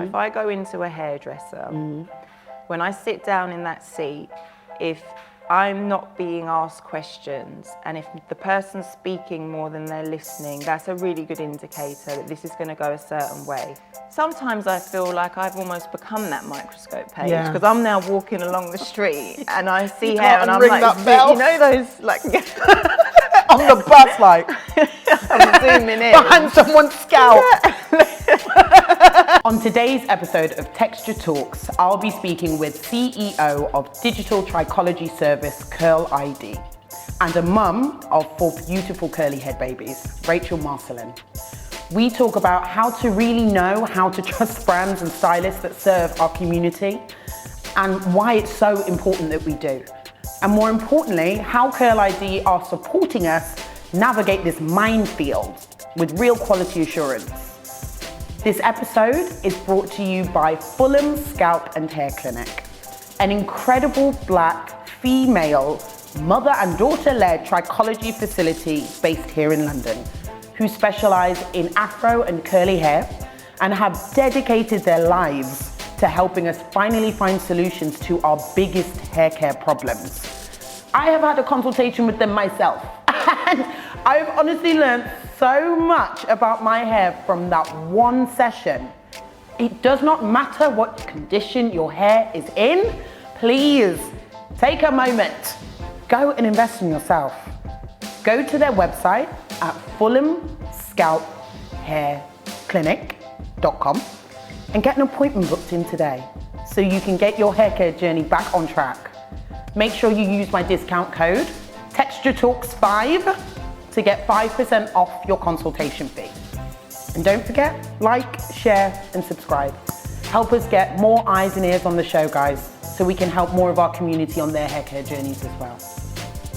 if I go into a hairdresser, when I sit down in that seat, if I'm not being asked questions, and if the person's speaking more than they're listening, that's a really good indicator that this is going to go a certain way. Sometimes I feel like I've almost become that microscope page, because I'm now walking along the street and I see hair and I'm like, you know those like on the bus, like I'm zooming in behind someone's scalp. On today's episode of Texture Talks, I'll be speaking with CEO of digital trichology service Curl ID and a mum of 4 beautiful curly head babies, Rachel Marcelin. We talk about how to really know how to trust brands and stylists that serve our community and why it's so important that we do. And more importantly, how Curl ID are supporting us navigate this minefield with real quality assurance. This episode is brought to you by Fulham Scalp and Hair Clinic, an incredible black, female, mother and daughter-led trichology facility based here in London, who specialise in Afro and curly hair and have dedicated their lives to helping us finally find solutions to our biggest hair care problems. I have had a consultation with them myself, and I've honestly learned so much about my hair from that one session. It does not matter what condition your hair is in, please take a moment, go and invest in yourself. Go to their website at fulhamscalphairclinic.com and get an appointment booked in today so you can get your hair care journey back on track. Make sure you use my discount code TextureTalks5 to get 5% off your consultation fee. And don't forget, like, share, and subscribe. Help us get more eyes and ears on the show, guys, so we can help more of our community on their hair care journeys as well.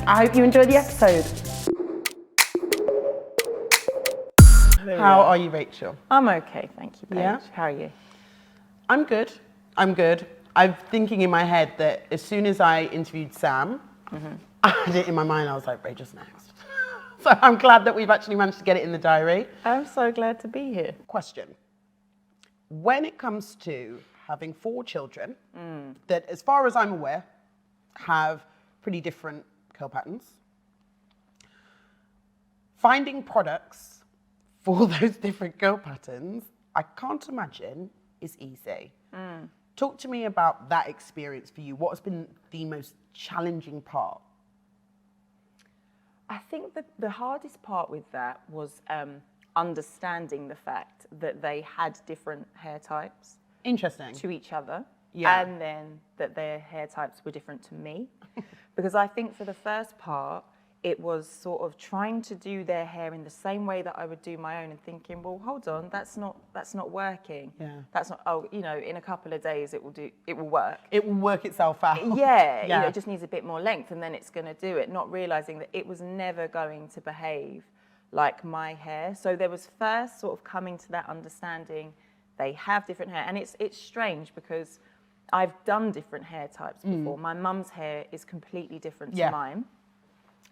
I hope you enjoy the episode. How are you, Rachel? I'm okay, thank you, Paige. Yeah? How are you? I'm good. I'm thinking in my head that as soon as I interviewed Sam, I had it in my mind, I was like, Rachel's next. So I'm glad that we've actually managed to get it in the diary. I'm so glad to be here. Question. When it comes to having 4 children that, as far as I'm aware, have pretty different curl patterns, finding products for those different curl patterns, I can't imagine is easy. Talk to me about that experience for you. What has been the most challenging part? I think that the hardest part with that was understanding the fact that they had different hair types. Interesting. To each other. Yeah. And then that their hair types were different to me. Because I think for the first part, it was sort of trying to do their hair in the same way that I would do my own and thinking, well, hold on, that's not working. Yeah. That's not, in a couple of days it will work. It will work itself out. Yeah. It just needs a bit more length and then it's going to do it, not realizing that it was never going to behave like my hair. So there was first sort of coming to that understanding they have different hair. And it's strange because I've done different hair types before. My mum's hair is completely different to mine.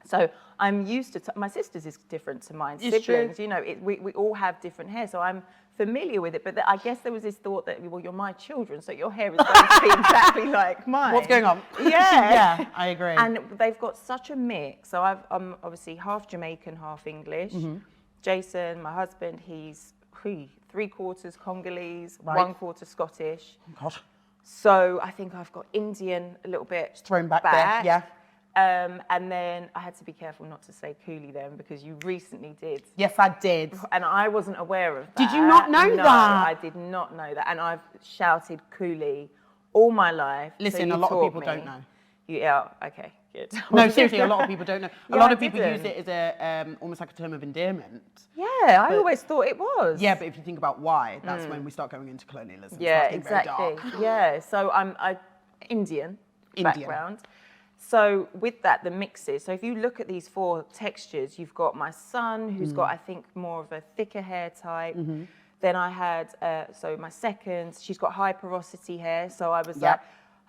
So I'm used to, my sister's is different to mine. It's Siblings, true. we all have different hair. So I'm familiar with it. But I guess there was this thought that, well, you're my children, so your hair is going to be exactly like mine. What's going on? Yeah. I agree. And they've got such a mix. So I'm obviously half Jamaican, half English. Jason, my husband, he's 3/4 Congolese, Right. 1/4 Scottish. Oh, God. So I think I've got Indian a little bit Thrown back there, yeah. And then I had to be careful not to say coolie then because you recently did. Yes, I did. And I wasn't aware of that. Did you not know no, that? I did not know that. And I've shouted coolie all my life. Listen, so a lot of taught people me. don't know. Yeah, okay, good. No, seriously, a lot of people don't know. A Yeah, lot I of people use didn't. it as almost like a term of endearment. Yeah, I always thought it was. Yeah, but if you think about why, that's when we start going into colonialism. Yeah, It's very exactly. dark. Yeah, so I'm Indian background. So with that, the mixes. So if you look at these 4 textures, you've got my son, who's got, I think, more of a thicker hair type. Then I had, so my second, she's got high porosity hair. So I was like,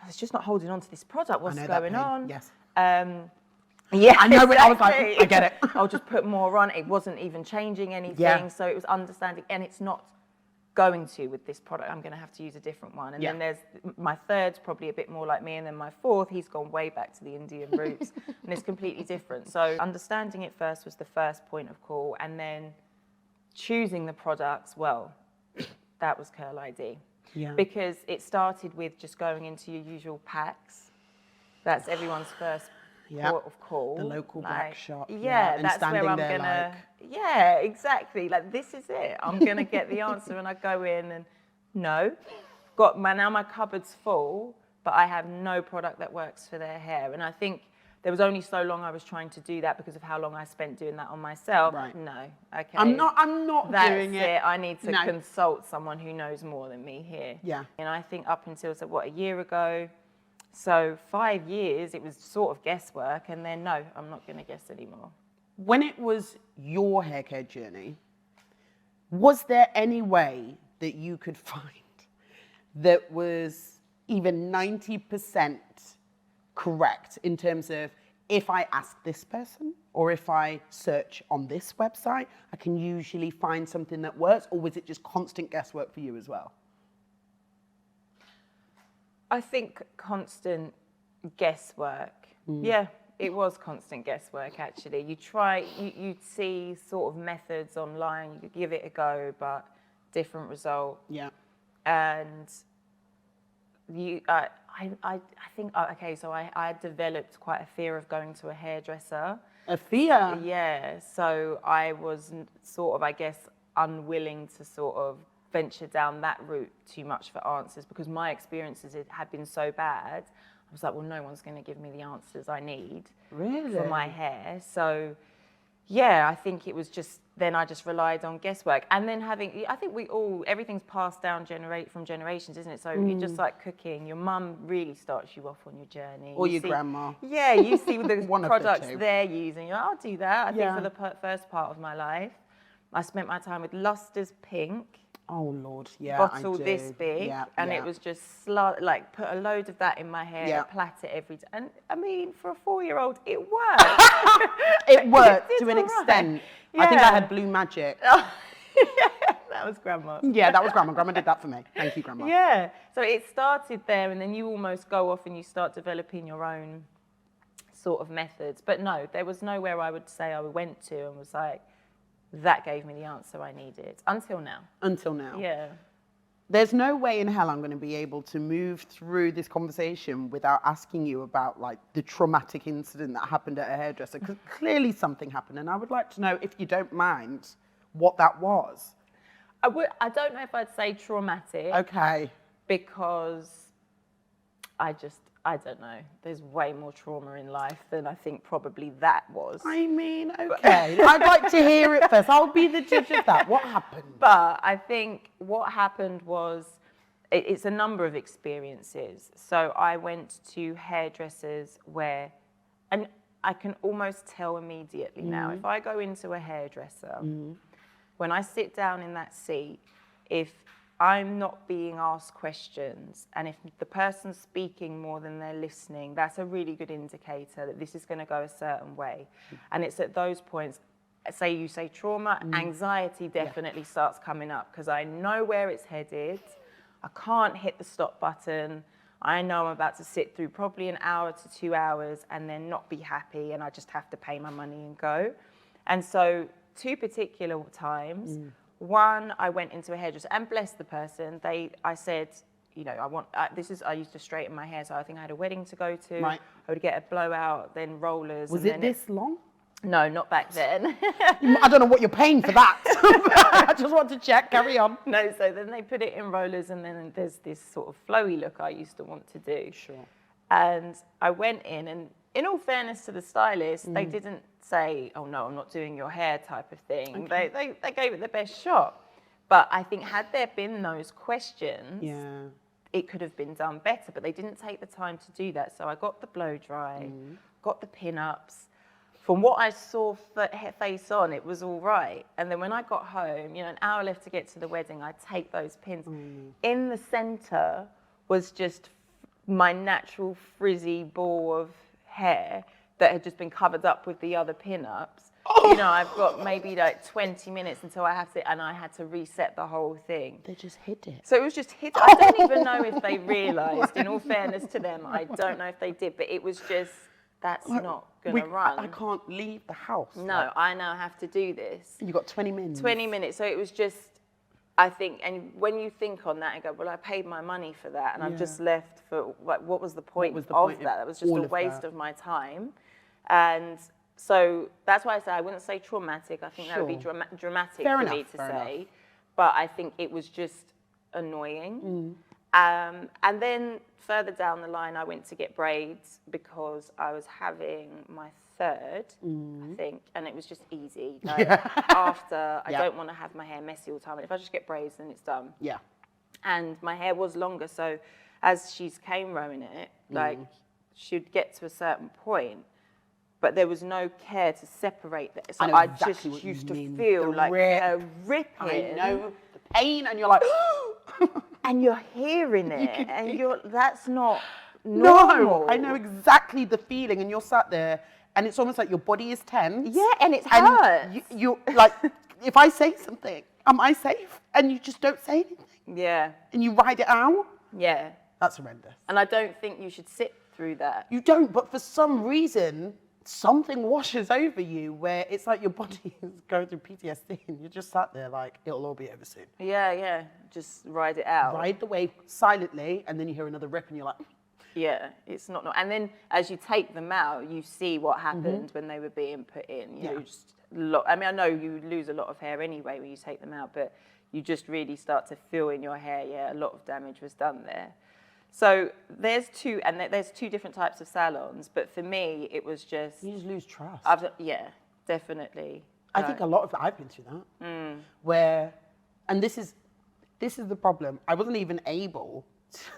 I was just not holding on to this product. What's going on? Yes. Yeah, I know. exactly. I was like, I get it. I'll just put more on. It wasn't even changing anything. Yeah. So it was understanding, and it's not going to with this product. I'm going to have to use a different one. And then there's my third's probably a bit more like me. And then my fourth, he's gone way back to the Indian roots and it's completely different. So understanding it first was the first point of call. And then choosing the products, well, that was Curl ID. Yeah. Because it started with just going into your usual packs. That's everyone's first port of call. The local black shop. Yeah, that's where I'm gonna. Like... Yeah, exactly. Like this is it. I'm gonna get the answer, and I go in and now my cupboard's full, but I have no product that works for their hair. And I think there was only so long I was trying to do that because of how long I spent doing that on myself. Right. No. Okay. I'm not doing it. I need to consult someone who knows more than me here. Yeah. And I think up until a year ago. So 5 years, it was sort of guesswork, and then no, I'm not going to guess anymore. When it was your hair care journey, was there any way that you could find that was even 90% correct in terms of if I ask this person or if I search on this website, I can usually find something that works, or was it just constant guesswork for you as well? I think constant guesswork. Yeah, it was constant guesswork, actually. You'd see sort of methods online, you could give it a go, but different result. Yeah. And I think, so I developed quite a fear of going to a hairdresser. A fear? Yeah, so I was sort of, I guess, unwilling to sort of venture down that route too much for answers because my experiences had been so bad. I was like, well, no one's going to give me the answers I need for my hair. So, yeah, I think it was just, then I just relied on guesswork. And then I think everything's passed down from generations, isn't it? So you're just like cooking. Your mum really starts you off on your journey. Or your grandma. Yeah, you see the products they're using. You're like, I'll do that. I think for the first part of my life, I spent my time with Luster's Pink. Oh Lord, yeah, bottle this big, and it was just put a load of that in my hair, plait it every day. And I mean, for a 4-year-old, it worked. It worked to an extent. Yeah. I think I had Blue Magic. Oh, yeah, that was Grandma. Yeah, that was Grandma. Grandma did that for me. Thank you, Grandma. Yeah, so it started there, and then you almost go off and you start developing your own sort of methods. But no, there was nowhere I would say I went to and was like, that gave me the answer I needed, until now. Until now. Yeah. There's no way in hell I'm going to be able to move through this conversation without asking you about like the traumatic incident that happened at a hairdresser, because clearly something happened, and I would like to know, if you don't mind, what that was. I don't know if I'd say traumatic. Okay. Because I don't know. There's way more trauma in life than I think probably that was. I mean, okay. I'd like to hear it first. I'll be the judge of that. What happened? But I think what happened was, it's a number of experiences. So I went to hairdressers where, and I can almost tell immediately now, if I go into a hairdresser, when I sit down in that seat, if I'm not being asked questions, and if the person's speaking more than they're listening, that's a really good indicator that this is going to go a certain way. And it's at those points, you say trauma, anxiety definitely starts coming up, because I know where it's headed. I can't hit the stop button. I know I'm about to sit through probably an hour to 2 hours and then not be happy, and I just have to pay my money and go. And so 2 particular times, one, I went into a hairdresser, and bless the person, I said, you know, I used to straighten my hair, so I think I had a wedding to go to. Right. I would get a blowout, then rollers. Was it this long? No, not back then. I don't know what you're paying for that. I just want to check, carry on. No, so then they put it in rollers, and then there's this sort of flowy look I used to want to do. Sure. And I went in, and in all fairness to the stylist, they didn't say, oh no, I'm not doing your hair type of thing. Okay. They gave it the best shot. But I think had there been those questions, it could have been done better, but they didn't take the time to do that. So I got the blow dry, got the pinups. From what I saw face on, it was all right. And then when I got home, you know, an hour left to get to the wedding, I'd take those pins. In the center was just my natural frizzy ball of hair that had just been covered up with the other pinups. You know, I've got maybe like 20 minutes until I have to, and I had to reset the whole thing. They just hid it. So it was just hidden. I don't even know if they realised, in all fairness to them, I don't know if they did, but it was just, that's not going to run. I can't leave the house. No, I now have to do this. You got 20 minutes. 20 minutes. So it was just, I think, and when you think on that and go, well, I paid my money for that, and I've just left for, like, what was the point of that? That was just a waste of my time. And so that's why I say I wouldn't say traumatic. I think that would be dramatic for me to say. But I think it was just annoying. And then further down the line, I went to get braids because I was having my third, I think, and it was just easy. Like, after, I don't want to have my hair messy all the time. And if I just get braids, then it's done. Yeah. And my hair was longer, so as she's cane rowing it, like, she'd get to a certain point, but there was no care to separate that. So I just used to feel like a ripping. I know the pain, and you're like, and you're hearing it, and that's not normal. No, I know exactly the feeling, and you're sat there, and it's almost like your body is tense. Yeah, and it hurts. And you're like, if I say something, am I safe? And you just don't say anything. Yeah. And you ride it out. Yeah. That's horrendous. And I don't think you should sit through that. You don't, but for some reason, something washes over you where it's like your body is going through PTSD, and you're just sat there like, it'll all be over soon. Yeah, yeah. Just ride it out. Ride the wave silently, and then you hear another rip, and you're like, yeah, it's not. And then as you take them out, you see what happened when they were being put in. You know, just I mean, I know you lose a lot of hair anyway when you take them out, but you just really start to feel in your hair, a lot of damage was done there. So there's two different types of salons, but for me, it was just... You just lose trust. Yeah, definitely. I think I've been through that, where, and this is the problem, I wasn't even able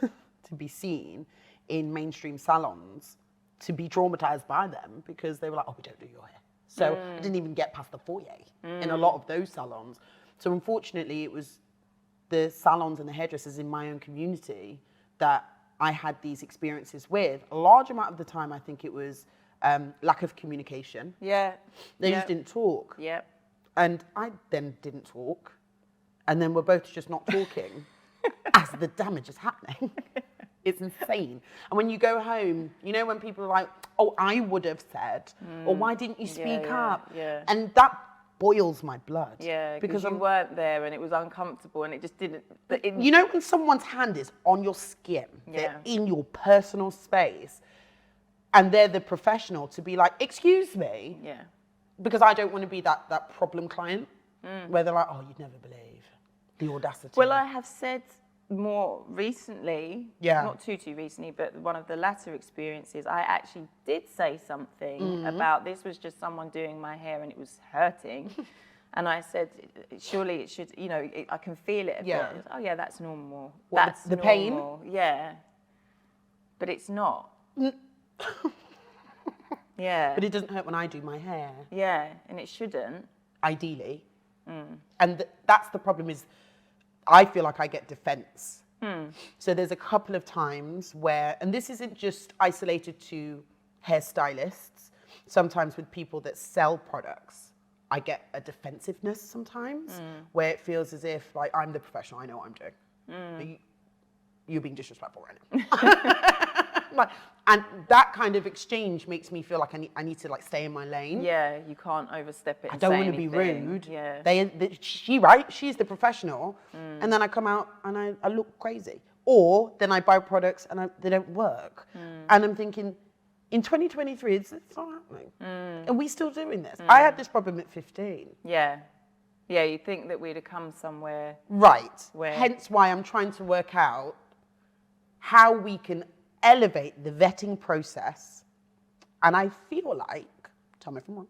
to be seen in mainstream salons to be traumatized by them, because they were like, oh, we don't do your hair. So I didn't even get past the foyer in a lot of those salons. So unfortunately, it was the salons and the hairdressers in my own community that I had these experiences with. A large amount of the time, I think it was lack of communication. Yeah. They just didn't talk. Yeah. And I then didn't talk. And then we're both just not talking as the damage is happening. It's insane. And when you go home, you know, when people are like, oh, I would have said, or why didn't you speak up? Yeah. And that boils my blood. Yeah, because you weren't there and it was uncomfortable and it just didn't... You know when someone's hand is on your skin, they're in your personal space, and they're the professional to be like, excuse me? Yeah. Because I don't want to be that problem client where they're like, oh, you'd never believe the audacity. Well, I have said more recently, not too recently, but one of the latter experiences, I actually did say something about, this was just someone doing my hair and it was hurting. And I said, surely it should, you know, I can feel it a bit. Oh yeah, that's normal. What, that's the normal. pain? Yeah. But it's not. Yeah. But it doesn't hurt when I do my hair. Yeah, and it shouldn't. Ideally. And that's the problem, is I feel like I get defense. So there's a couple of times where, and this isn't just isolated to hairstylists, sometimes with people that sell products, I get a defensiveness sometimes where it feels as if like I'm the professional, I know what I'm doing. You're being disrespectful right now. And that kind of exchange makes me feel like I need to like stay in my lane. Yeah, you can't overstep it. I don't want to be rude. Yeah. She's the professional, and then I come out and I look crazy. Or then I buy products and they don't work. And I'm thinking, in 2023, it's not happening. And we still doing this. I had this problem at 15. Yeah. Yeah, you think that we'd have come somewhere. Right. Where... Hence why I'm trying to work out how we can elevate the vetting process. And I feel like, tell me if I'm wrong,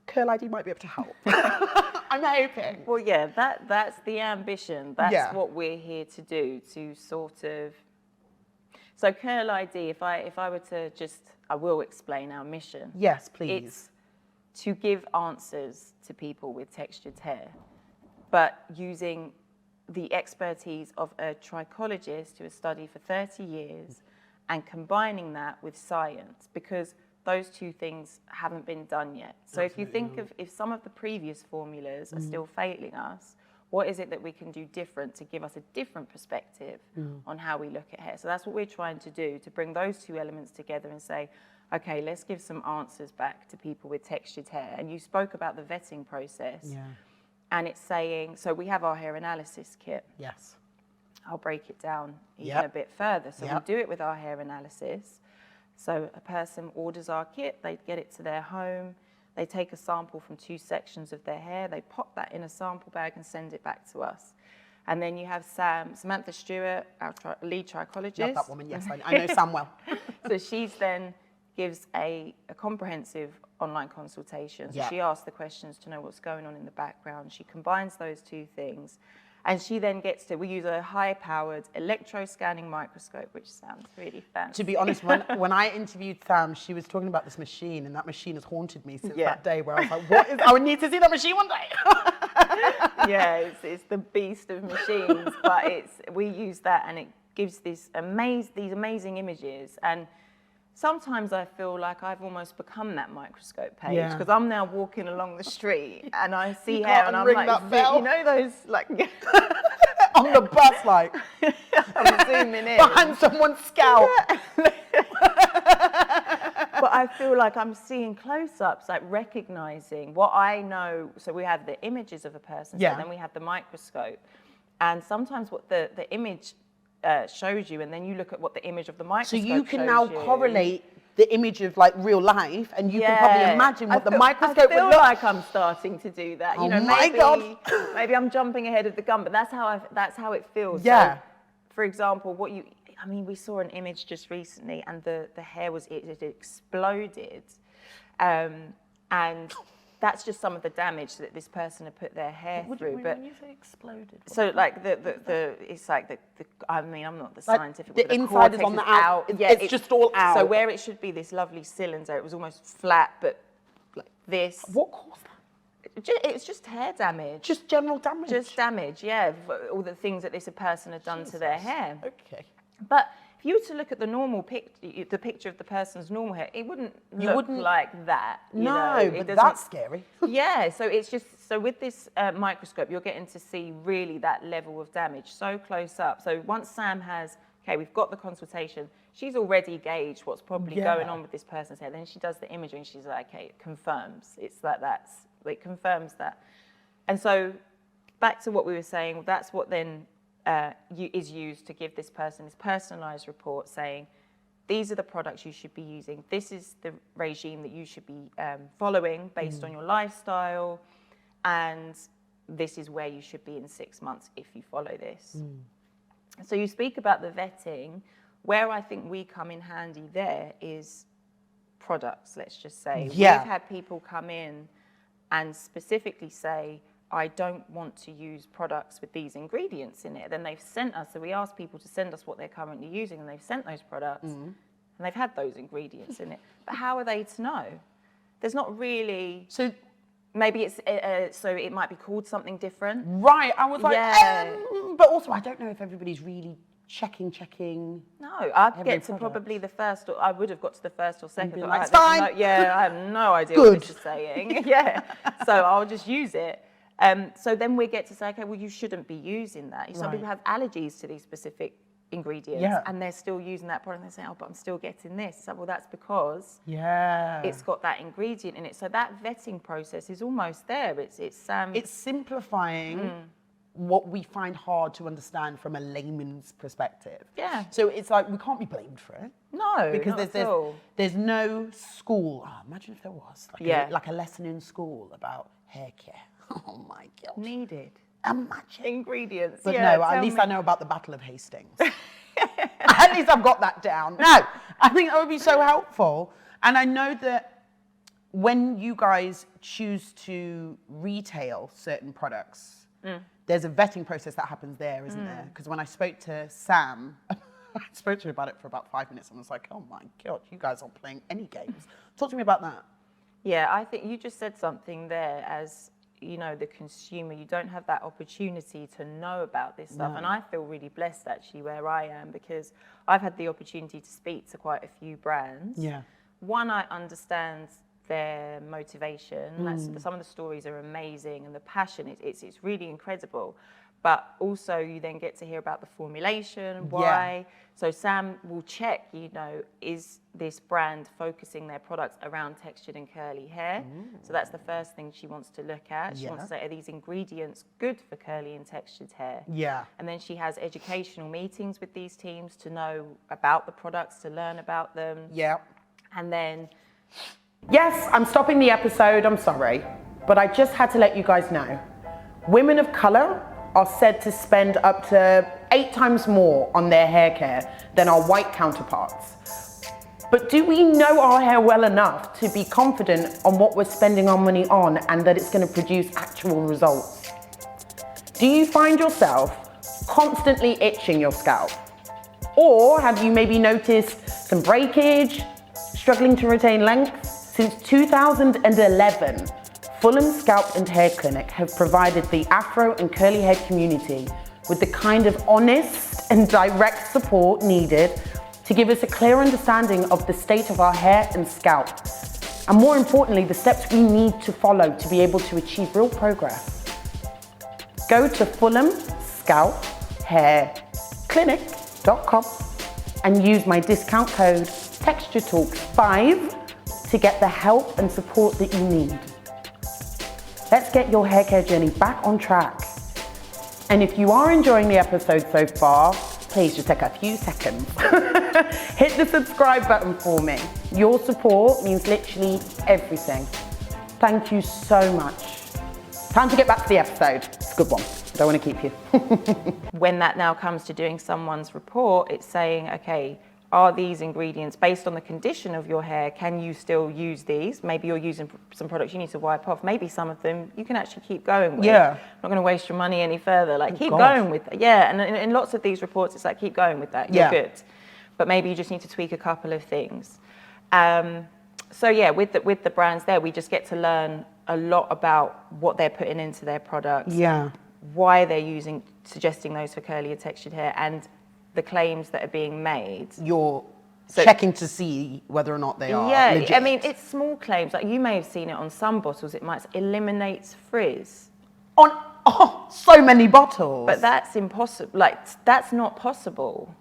Curl ID might be able to help. I'm hoping. Well, yeah, that's the ambition. That's what we're here to do, to sort of... So Curl ID, if I were to just, I will explain our mission. Yes, please. It's to give answers to people with textured hair, but using the expertise of a trichologist who has studied for 30 years and combining that with science, because those two things haven't been done yet. So if you think of, if some of the previous formulas are still failing us, what is it that we can do different to give us a different perspective on how we look at hair? So that's what we're trying to do, to bring those two elements together and say, okay, let's give some answers back to people with textured hair. And you spoke about the vetting process. Yeah. And it's saying, so we have our hair analysis kit. Yes. I'll break it down even a bit further. So we do it with our hair analysis. So a person orders our kit, they get it to their home, they take a sample from 2 sections of their hair, they pop that in a sample bag and send it back to us. And then you have Samantha Stewart, our lead trichologist. Love that woman, yes, I know Sam well. So she's then gives a comprehensive online consultation. So she asks the questions to know what's going on in the background. She combines those two things. And she then gets to, we use a high-powered electro-scanning microscope, which sounds really fancy. To be honest, when I interviewed Sam, she was talking about this machine, and that machine has haunted me since that day, where I was like, what is, I would need to see that machine one day. Yeah, it's the beast of machines, but we use that, and it gives these amazing images. And sometimes I feel like I've almost become that microscope page, because I'm now walking along the street and I see hair and I'm like, you know those like on the bus, like I'm zooming in behind someone's scalp. But I feel like I'm seeing close-ups, like recognizing what I know. So we have the images of a person, so then we have the microscope, and sometimes what the image shows you, and then you look at what the image of the microscope shows you. So you can now correlate the image of like real life, and you can probably imagine what the microscope would look like. I feel like I'm starting to do that. You know, maybe I'm jumping ahead of the gun, but that's how it feels. Yeah. So, for example, we saw an image just recently, and the hair it exploded, and that's just some of the damage that this person had put their hair through. But when you say exploded, so like it's like the I'm not the scientific. The inside is on the out. Yeah, it's just all out. So where it should be this lovely cylinder, it was almost flat, but like this. What caused that? It's just hair damage. Just general damage. Just damage, yeah. All the things that this person had done to their hair. Okay. But if you were to look at the normal the picture of the person's normal hair, it wouldn't look like that. No, but that's scary. Yeah, so it's just, so with this microscope, you're getting to see really that level of damage so close up. So once Sam has, okay, we've got the consultation, she's already gauged what's probably going on with this person's hair. Then she does the imaging, she's like, okay, it confirms. It's like it confirms that. And so back to what we were saying, that's what then is used to give this person this personalized report saying, these are the products you should be using. This is the regime that you should be following based on your lifestyle. And this is where you should be in 6 months if you follow this. So you speak about the vetting. Where I think we come in handy there is products, let's just say. We've had people come in and specifically say, I don't want to use products with these ingredients in it. Then they've sent us, so we ask people to send us what they're currently using, and they've sent those products, and they've had those ingredients in it. But how are they to know? There's not really. So maybe it's, so it might be called something different. Right, I was like, but also I don't know if everybody's really checking. No, I'd get to probably the first, or I would have got to the first or second. Like, it's fine. I have no idea what this is saying. So I'll just use it. So then we get to say, okay, well, you shouldn't be using that. Some people have allergies to these specific ingredients, and they're still using that product, and they say, oh, but I'm still getting this. So, well, that's because it's got that ingredient in it. So that vetting process is almost there. It's simplifying what we find hard to understand from a layman's perspective. Yeah. So it's like, we can't be blamed for it. No, because not there's no school. Oh, imagine if there was like a lesson in school about hair care. Oh my God. Needed. Imagine. Ingredients. But no, at least I know about the Battle of Hastings. At least I've got that down. No, I think that would be so helpful. And I know that when you guys choose to retail certain products, there's a vetting process that happens there, isn't there? Because when I spoke to Sam, I spoke to her about it for about 5 minutes and was like, oh my God, you guys aren't playing any games. Talk to me about that. Yeah, I think you just said something there as, you know, the consumer, you don't have that opportunity to know about this stuff. And I feel really blessed actually where I am, because I've had the opportunity to speak to quite a few brands. one, I understand their motivation. Some of the stories are amazing, and the passion, it's really incredible. But also you then get to hear about the formulation, why. So Sam will check, is this brand focusing their products around textured and curly hair? So that's the first thing she wants to look at. She wants to say, are these ingredients good for curly and textured hair? And then she has educational meetings with these teams to know about the products, to learn about them. And then... Yes, I'm stopping the episode, I'm sorry. But I just had to let you guys know. Women of colour are said to spend up to 8 times more on their hair care than our white counterparts. But do we know our hair well enough to be confident on what we're spending our money on and that it's going to produce actual results? Do you find yourself constantly itching your scalp? Or have you maybe noticed some breakage, struggling to retain length? Since 2011, Fulham Scalp and Hair Clinic have provided the Afro and curly hair community with the kind of honest and direct support needed to give us a clear understanding of the state of our hair and scalp, and more importantly, the steps we need to follow to be able to achieve real progress. Go to fulhamscalphairclinic.com and use my discount code TextureTalk5 to get the help and support that you need. Let's get your hair care journey back on track. And if you are enjoying the episode so far, please just take a few seconds. Hit the subscribe button for me. Your support means literally everything. Thank you so much. Time to get back to the episode. It's a good one. I don't want to keep you. When that now comes to doing someone's report, it's saying, okay, are these ingredients based on the condition of your hair? Can you still use these? Maybe you're using some products you need to wipe off. Maybe some of them you can actually keep going with. I'm not going to waste your money any further. Like, keep going with that. And in lots of these reports, it's like, keep going with that. You're good. But maybe you just need to tweak a couple of things. So with the brands there, we just get to learn a lot about what they're putting into their products. Why they're suggesting those for curly and textured hair, and the claims that are being made. You're checking to see whether or not they are legit. I mean, it's small claims. Like, you may have seen it on some bottles. It might say, eliminates frizz. On so many bottles. But that's impossible. Like, that's not possible.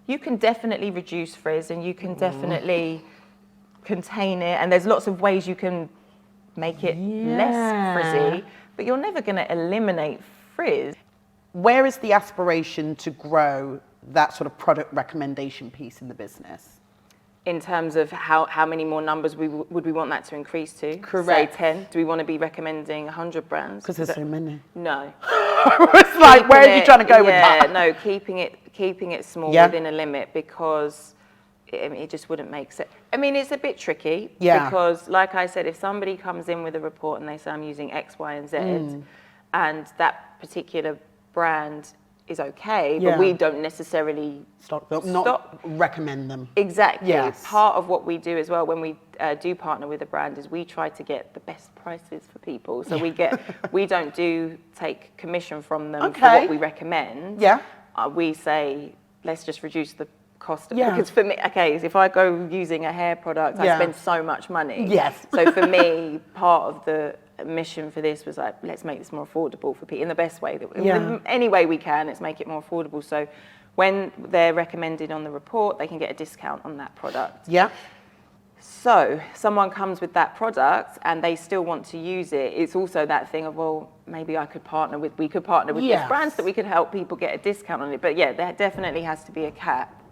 You can definitely reduce frizz, and you can definitely contain it. And there's lots of ways you can make it less frizzy. But you're never going to eliminate frizz. Where is the aspiration to grow that sort of product recommendation piece in the business? In terms of how many more numbers would we want that to increase to? Correct. Say 10. Do we want to be recommending 100 brands? Because there's so many. No. It's like, where are you trying to go with that? No, keeping it small within a limit, because it just wouldn't make sense. I mean, it's a bit tricky because, like I said, if somebody comes in with a report and they say, I'm using X, Y, and Z, and that particular brand is okay, but we don't necessarily not recommend them. Exactly. Part of what we do as well when we do partner with a brand is we try to get the best prices for people. So we don't take commission from them for what we recommend. We say, let's just reduce the cost of it. Because for me, if I go using a hair product, I spend so much money. So for me, part of the mission for this was like, let's make this more affordable for people in the best way. Any way we can, let's make it more affordable. So when they're recommended on the report, they can get a discount on that product. So someone comes with that product and they still want to use it. It's also that thing of, well, maybe we could partner with these brands that we could help people get a discount on it. But there definitely has to be a cap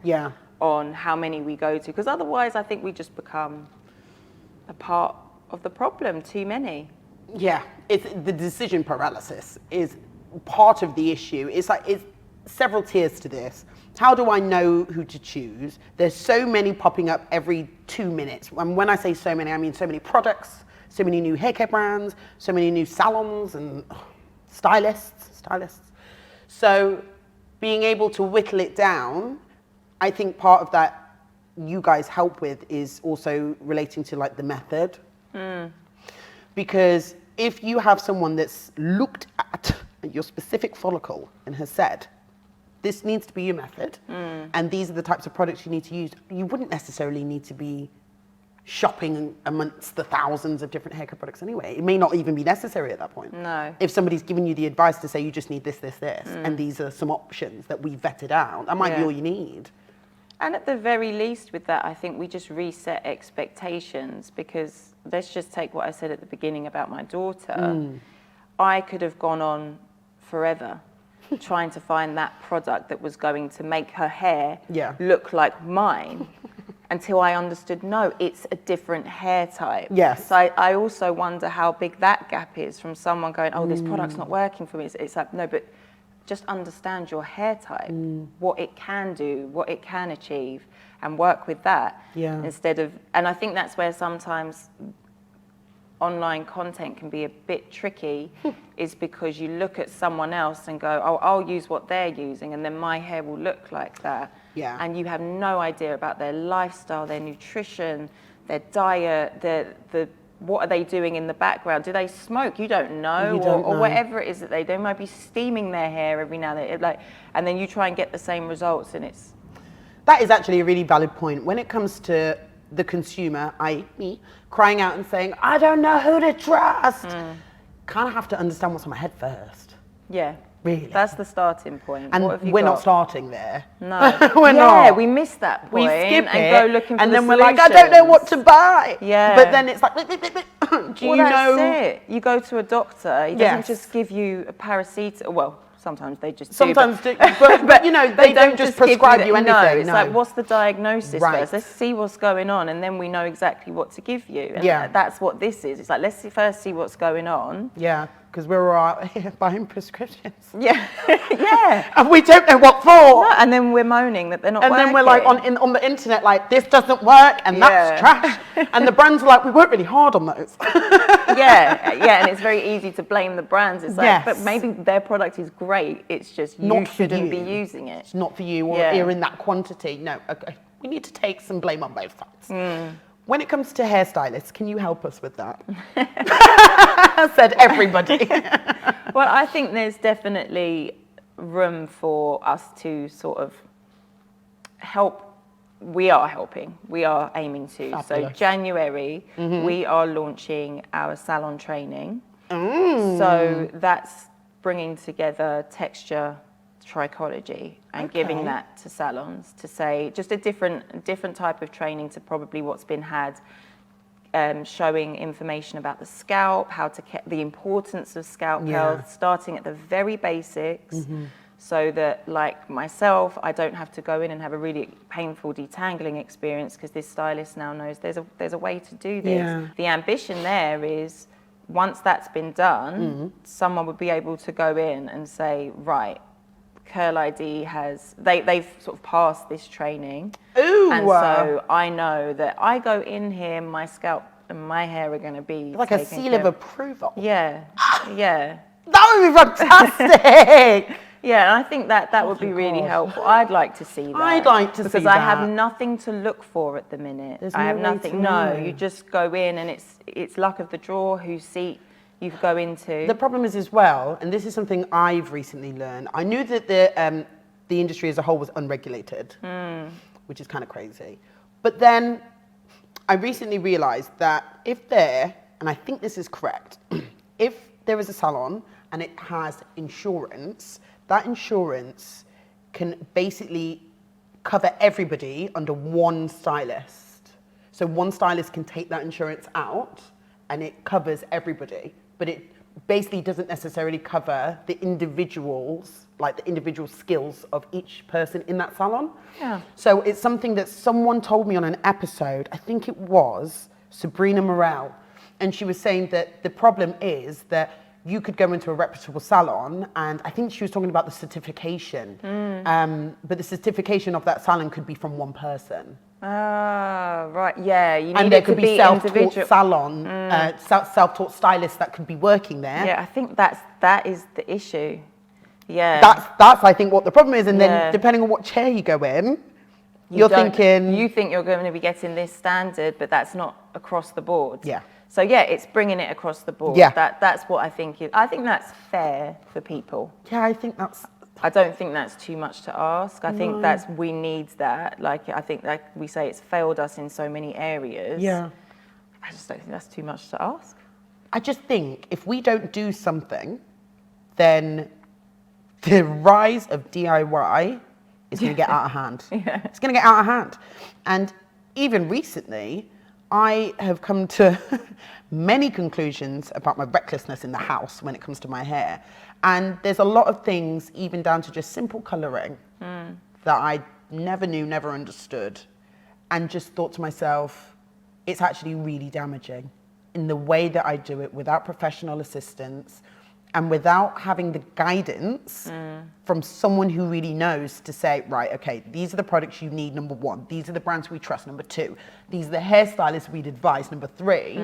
on how many we go to, because otherwise I think we just become a part of the problem, too many. It's the decision paralysis is part of the issue. It's several tiers to this. How do I know who to choose? There's so many popping up every 2 minutes. And when I say so many, I mean so many products, so many new hair care brands, so many new salons and stylists. So being able to whittle it down, I think part of that you guys help with is also relating to like the method. Because if you have someone that's looked at your specific follicle and has said, this needs to be your method, and these are the types of products you need to use, you wouldn't necessarily need to be shopping amongst the thousands of different haircare products anyway. It may not even be necessary at that point. No. If somebody's giving you the advice to say you just need this, this, this, and these are some options that we vetted out, that might be all you need. And at the very least with that, I think we just reset expectations, because let's just take what I said at the beginning about my daughter. I could have gone on forever trying to find that product that was going to make her hair look like mine. Until I understood, no, it's a different hair type. Yes. So I also wonder how big that gap is from someone going, oh, this product's not working for me. It's like, no, but just understand your hair type, what it can do, what it can achieve, and work with that. Instead of, and I think that's where sometimes online content can be a bit tricky, is because you look at someone else and go, oh, I'll use what they're using, and then my hair will look like that. And you have no idea about their lifestyle, their nutrition, their diet, the what are they doing in the background? Do they smoke? You don't know, or whatever it is that they do. They might be steaming their hair every now and then, and then you try and get the same results, and it's... That is actually a really valid point. When it comes to the consumer, i.e. me, crying out and saying, I don't know who to trust, kind of have to understand what's on my head first. Yeah. Really? That's the starting point. And we're not starting there. No. We're not. Yeah, we miss that point. We skip it and go looking for and the then we're like, I don't know what to buy. Yeah. But then it's like, do you know? That's it. You go to a doctor, he doesn't just give you a paracetamol. Well, sometimes they just sometimes do. But you know, they don't just prescribe you anything. No, it's like, what's the diagnosis first? Let's see what's going on, and then we know exactly what to give you. And that's what this is. It's like, let's first see what's going on. Yeah, because we're all out here buying prescriptions. Yeah, yeah. And we don't know what for. No, and then we're moaning that they're not working. And then we're like on the internet, like, this doesn't work, and that's trash. And the brands are like, we worked really hard on those. Yeah, and it's very easy to blame the brands. It's like, but maybe their product is great. It's just you shouldn't be using it. It's not for you, or you're in that quantity. No, okay. We need to take some blame on both sides. When it comes to hairstylists, can you help us with that? Said everybody. Well, I think there's definitely room for us to sort of help. We are helping. We are aiming to. Fabulous. So January, we are launching our salon training. So that's bringing together texture trichology and giving that to salons to say just a different type of training to probably what's been had, showing information about the scalp, how to the importance of scalp health, starting at the very basics. So that, like myself, I don't have to go in and have a really painful detangling experience, because this stylist now knows there's a way to do this. The ambition there is, once that's been done, someone would be able to go in and say, right, Curl ID has, they've sort of passed this training. And so I know that I go in here, my scalp and my hair are going to be like a seal of approval. Yeah. That would be fantastic. Yeah, and I think that would be really helpful. I'd like to see that. I'd like to see that. Because I have nothing to look for at the minute. There's I have no way nothing. to No, know. you just go in and it's luck of the draw whose seat you go into. The problem is as well, and this is something I've recently learned, I knew that the industry as a whole was unregulated, which is kind of crazy. But then I recently realized that if there, and I think this is correct, if there is a salon and it has insurance, that insurance can basically cover everybody under one stylist. So one stylist can take that insurance out and it covers everybody, but it basically doesn't necessarily cover the individuals, like the individual skills of each person in that salon. Yeah. So it's something that someone told me on an episode, I think it was Sabrina Morel, and she was saying that the problem is that you could go into a reputable salon, and I think she was talking about the certification, but the certification of that salon could be from one person. Ah, right, yeah. You need and there it could to be self-taught individual. salon, self-taught stylists that could be working there. Yeah, I think that is the issue. Yeah. That's I think what the problem is, and then depending on what chair you go in, you think you're going to be getting this standard, but that's not across the board. Yeah. So yeah, it's bringing it across the board. Yeah. That's what I think. I think that's fair for people. Yeah, I think that's I don't think that's too much to ask. I think we need that. Like, I think like we say, it's failed us in so many areas. Yeah. I just don't think that's too much to ask. I just think if we don't do something, then the rise of DIY is going to get out of hand. Yeah. It's going to get out of hand. And even recently, I have come to many conclusions about my recklessness in the house when it comes to my hair. And there's a lot of things, even down to just simple colouring, that I never knew, never understood, and just thought to myself, it's actually really damaging in the way that I do it without professional assistance and without having the guidance from someone who really knows to say, right, okay, these are the products you need, number one. These are the brands we trust, number two. These are the hairstylists we'd advise, number three.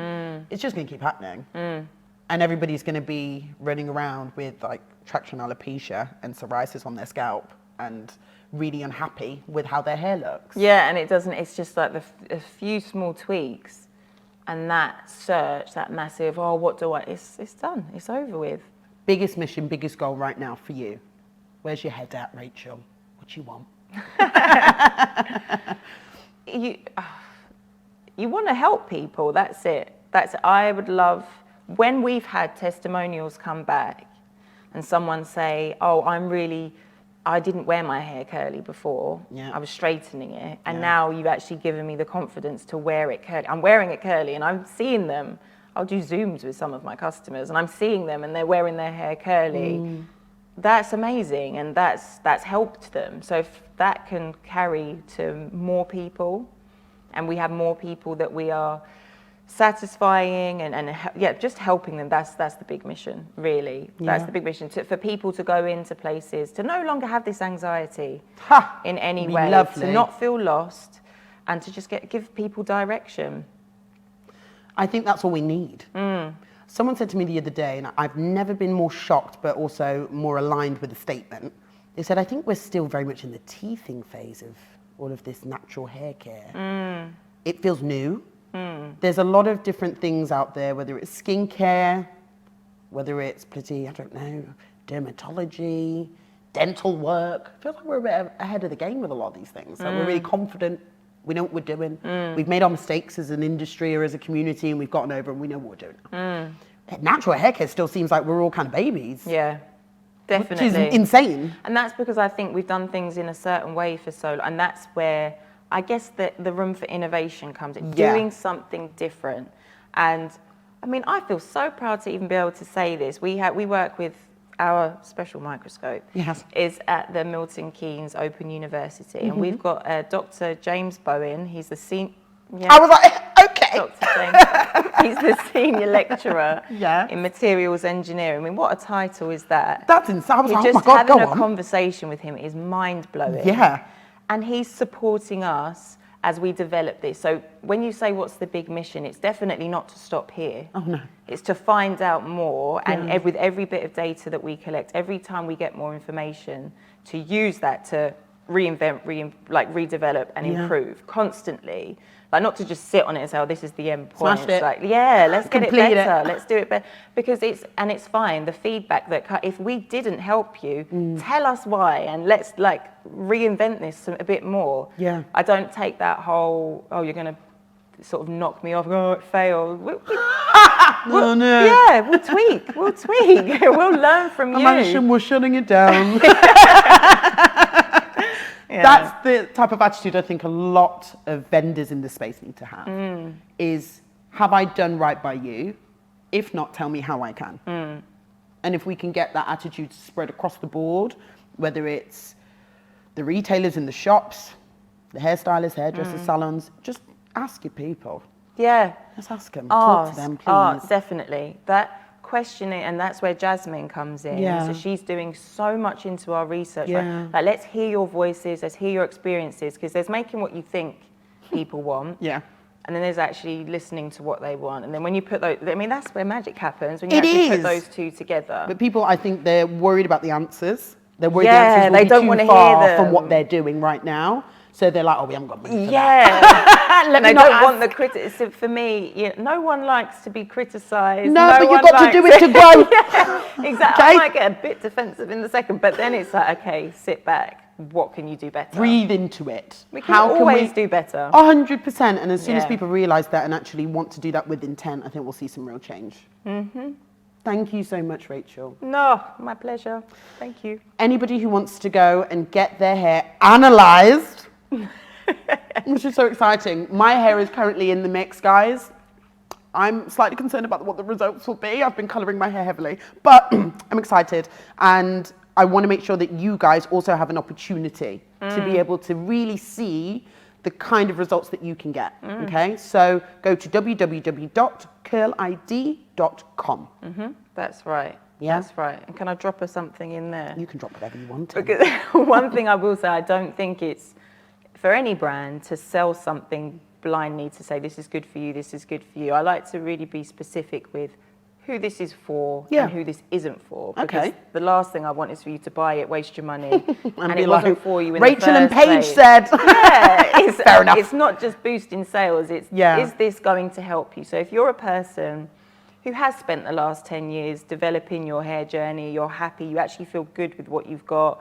It's just going to keep happening. And everybody's going to be running around with like traction alopecia and psoriasis on their scalp and really unhappy with how their hair looks. Yeah, and it's just like a few small tweaks and that search, that massive, oh, what do I, it's done, it's over with. Biggest mission, biggest goal right now for you. Where's your head at, Rachel? What do you want? You want to help people, that's it. I would love, when we've had testimonials come back and someone say, oh, I didn't wear my hair curly before. Yeah. I was straightening it. And now you've actually given me the confidence to wear it curly. I'm wearing it curly and I'm seeing them. I'll do Zooms with some of my customers and I'm seeing them and they're wearing their hair curly. That's amazing and that's helped them. So if that can carry to more people and we have more people that we are satisfying and just helping them, that's the big mission, really. That's the big mission, for people to go into places, to no longer have this anxiety in any way, lovely. to not feel lost and to just give people direction. I think that's all we need. Someone said to me the other day, and I've never been more shocked, but also more aligned with the statement. They said, I think we're still very much in the teething phase of all of this natural hair care. It feels new. There's a lot of different things out there, whether it's skincare, whether it's bloody, I don't know, dermatology, dental work. I feel like we're a bit ahead of the game with a lot of these things. So we're really confident. We know what we're doing. We've made our mistakes as an industry or as a community and we've gotten over and we know what we're doing. Natural hair care still seems like we're all kind of babies. Yeah, definitely. Which is insane. And that's because I think we've done things in a certain way for so long. And that's where I guess the room for innovation comes in, doing something different. And I mean, I feel so proud to even be able to say this. We work with our special microscope is at the Milton Keynes Open University. And we've got Dr. James Bowen. He's the senior... I was like, okay. Dr. James, he's the senior lecturer in materials engineering. I mean, what a title is that? That's insane. I was like, just oh my God, having a conversation with him is mind-blowing. Yeah. And he's supporting us as we develop this. So when you say what's the big mission, it's definitely not to stop here. Oh no. It's to find out more and with every bit of data that we collect, every time we get more information, to use that to reinvent, redevelop and improve constantly. Like not to just sit on it and say, oh, this is the end point. Smashed it. Like, yeah, let's get it Complete better. Let's do it better. Because it's fine. The feedback that if we didn't help you, tell us why and let's reinvent this a bit more. Yeah. I don't take that whole, oh, you're going to sort of knock me off, oh, it failed. Oh no. Yeah, we'll tweak. We'll learn from you. Imagine we're shutting it down. Yeah. That's the type of attitude I think a lot of vendors in the space need to have, is have I done right by you? If not, tell me how I can. And if we can get that attitude spread across the board, whether it's the retailers in the shops, the hairstylists, hairdressers, salons, just ask your people. Yeah. Let's ask them. Talk to them, please. Definitely. That questioning, and that's where Jasmine comes in. Yeah. So she's doing so much into our research. Yeah. Like, let's hear your voices, let's hear your experiences, because there's making what you think people want. Yeah. And then there's actually listening to what they want. And then when you put those, I mean, that's where magic happens, when you actually put those two together. But people, I think they're worried about the answers They're worried the answers will they be don't too want to far hear from them. what they're doing right now. So they're like, oh, we haven't got money for that. Yeah. They don't want the criticism. For me, no one likes to be criticised. No, but you've one got to do it to grow. Yeah, exactly. Okay? I might get a bit defensive in the second, but then it's like, okay, sit back. What can you do better? Breathe into it. We can always do better. 100%. And as soon as Yeah. people realise that and actually want to do that with intent, I think we'll see some real change. Thank you so much, Rachel. No, my pleasure. Thank you. Anybody who wants to go and get their hair analysed, which is so exciting. My hair is currently in the mix, guys. I'm slightly concerned about what the results will be. I've been colouring my hair heavily, but I'm excited. And I want to make sure that you guys also have an opportunity to be able to really see the kind of results that you can get, okay? So go to www.curlid.com. That's right. Yeah? That's right. And can I drop her something in there? You can drop whatever you want to. Because one thing I will say, I don't think it's for any brand to sell something blindly to say this is good for you, this is good for you. I like to really be specific with who this is for and who this isn't for. Because the last thing I want is for you to buy it, waste your money, and it wasn't for you in Rachel the and first Paige place. said. Yeah, it's, Fair enough. It's not just boosting sales, it's is this going to help you? So if you're a person who has spent the last 10 years developing your hair journey, you're happy, you actually feel good with what you've got,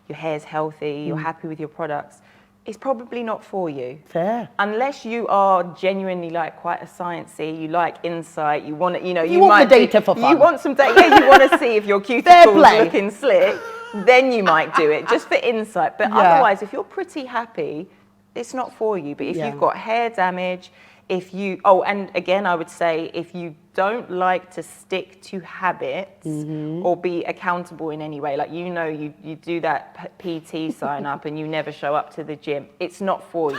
your hair's healthy, you're happy with your products, it's probably not for you. Fair. Unless you are genuinely like quite a sciencey, you like insight, you want to, you want might the data for fun. You want some data, you want to see if your cuticle's looking slick, then you might do it, just for insight. But otherwise, if you're pretty happy, it's not for you. But if you've got hair damage, if you, and again, I would say if you don't like to stick to habits or be accountable in any way, like you do that PT sign up and you never show up to the gym, it's not for you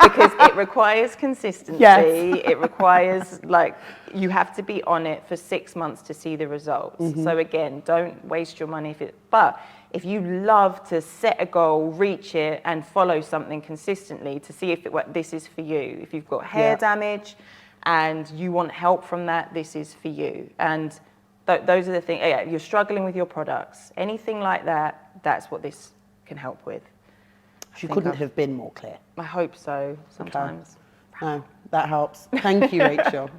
because it requires consistency. It requires you have to be on it for 6 months to see the results. So again, don't waste your money but if you love to set a goal, reach it, and follow something consistently to see if this is for you. If you've got hair damage and you want help from that, this is for you. And those are the things. You're struggling with your products, anything like that, that's what this can help with. She couldn't have been more clear. I hope so, sometimes. Okay. No, that helps. Thank you, Rachel.